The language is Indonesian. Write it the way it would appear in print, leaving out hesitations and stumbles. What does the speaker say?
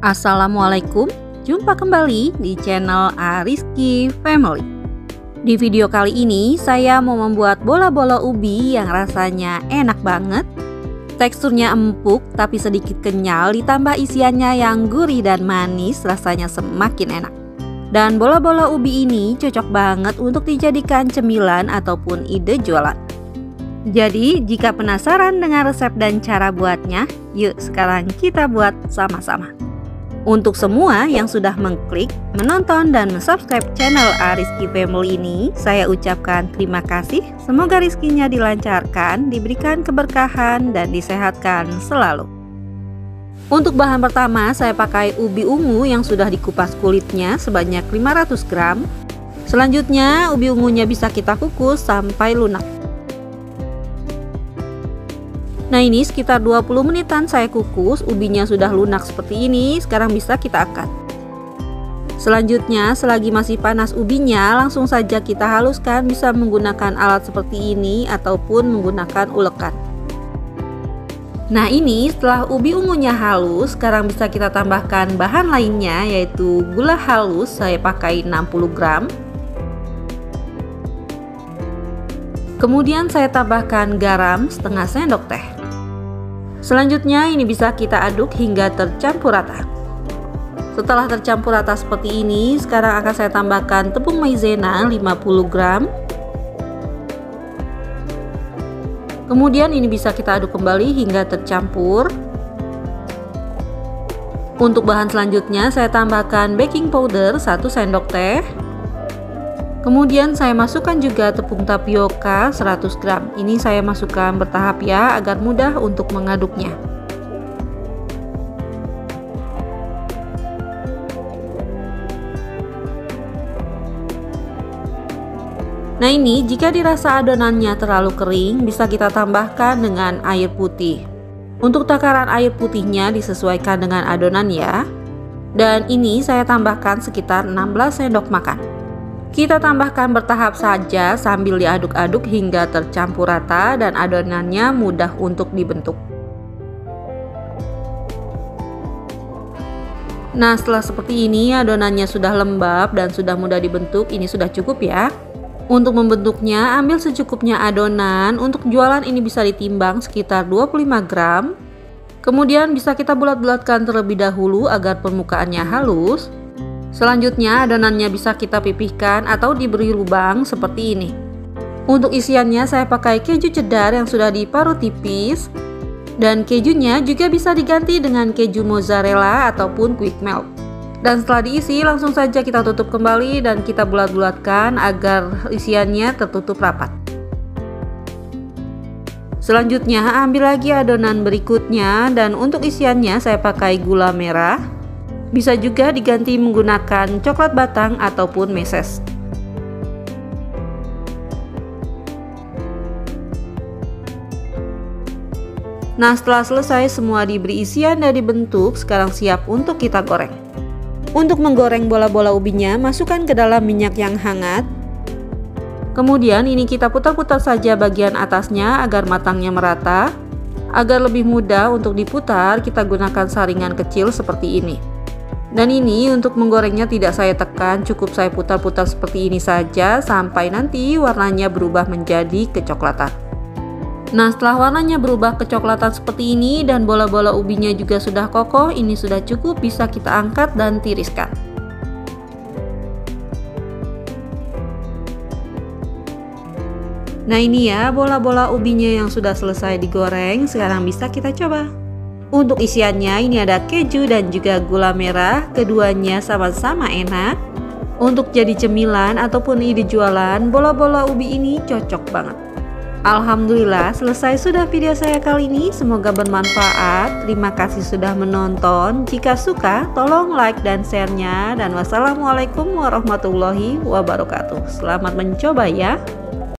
Assalamualaikum, jumpa kembali di channel Ariski Family. Di video kali ini saya mau membuat bola-bola ubi yang rasanya enak banget. Teksturnya empuk tapi sedikit kenyal, ditambah isiannya yang gurih dan manis, rasanya semakin enak. Dan bola-bola ubi ini cocok banget untuk dijadikan cemilan ataupun ide jualan. Jadi jika penasaran dengan resep dan cara buatnya, yuk sekarang kita buat sama-sama. Untuk semua yang sudah mengklik, menonton, dan subscribe channel Ariski Family ini, saya ucapkan terima kasih. Semoga rezekinya dilancarkan, diberikan keberkahan, dan disehatkan selalu. Untuk bahan pertama, saya pakai ubi ungu yang sudah dikupas kulitnya sebanyak 500 gram. Selanjutnya, ubi ungunya bisa kita kukus sampai lunak. Nah, ini sekitar 20 menitan saya kukus, ubinya sudah lunak seperti ini, sekarang bisa kita angkat. Selanjutnya, selagi masih panas ubinya, langsung saja kita haluskan, bisa menggunakan alat seperti ini ataupun menggunakan ulekan. Nah, ini setelah ubi ungunya halus, sekarang bisa kita tambahkan bahan lainnya, yaitu gula halus, saya pakai 60 gram. Kemudian saya tambahkan garam setengah sendok teh. Selanjutnya ini bisa kita aduk hingga tercampur rata. Setelah tercampur rata seperti ini, sekarang akan saya tambahkan tepung maizena 50 gram. Kemudian ini bisa kita aduk kembali hingga tercampur. Untuk bahan selanjutnya saya tambahkan baking powder 1 sendok teh. Kemudian saya masukkan juga tepung tapioka 100 gram. Ini saya masukkan bertahap ya, agar mudah untuk mengaduknya. Nah, ini jika dirasa adonannya terlalu kering, bisa kita tambahkan dengan air putih. Untuk takaran air putihnya disesuaikan dengan adonan ya. Dan ini saya tambahkan sekitar 16 sendok makan. Kita tambahkan bertahap saja sambil diaduk-aduk hingga tercampur rata dan adonannya mudah untuk dibentuk. Nah, setelah seperti ini adonannya sudah lembab dan sudah mudah dibentuk, ini sudah cukup ya. Untuk membentuknya ambil secukupnya adonan, untuk jualan ini bisa ditimbang sekitar 25 gram. Kemudian bisa kita bulat-bulatkan terlebih dahulu agar permukaannya halus. Selanjutnya adonannya bisa kita pipihkan atau diberi lubang seperti ini. Untuk isiannya saya pakai keju cheddar yang sudah diparut tipis. Dan kejunya juga bisa diganti dengan keju mozzarella ataupun quick melt. Dan setelah diisi langsung saja kita tutup kembali dan kita bulat-bulatkan agar isiannya tertutup rapat. Selanjutnya ambil lagi adonan berikutnya dan untuk isiannya saya pakai gula merah. Bisa juga diganti menggunakan coklat batang ataupun meses. Nah, setelah selesai semua diberi isian dan dibentuk, sekarang siap untuk kita goreng. Untuk menggoreng bola-bola ubinya, masukkan ke dalam minyak yang hangat. Kemudian ini kita putar-putar saja bagian atasnya agar matangnya merata. Agar lebih mudah untuk diputar, kita gunakan saringan kecil seperti ini. Dan ini untuk menggorengnya tidak saya tekan, cukup saya putar-putar seperti ini saja sampai nanti warnanya berubah menjadi kecoklatan. Nah, setelah warnanya berubah kecoklatan seperti ini dan bola-bola ubinya juga sudah kokoh, ini sudah cukup, bisa kita angkat dan tiriskan. Nah, ini ya bola-bola ubinya yang sudah selesai digoreng, sekarang bisa kita coba. Untuk isiannya ini ada keju dan juga gula merah, keduanya sama-sama enak. Untuk jadi cemilan ataupun ide jualan, bola-bola ubi ini cocok banget. Alhamdulillah selesai sudah video saya kali ini, semoga bermanfaat. Terima kasih sudah menonton. Jika suka tolong like dan share-nya, dan wassalamualaikum warahmatullahi wabarakatuh. Selamat mencoba ya.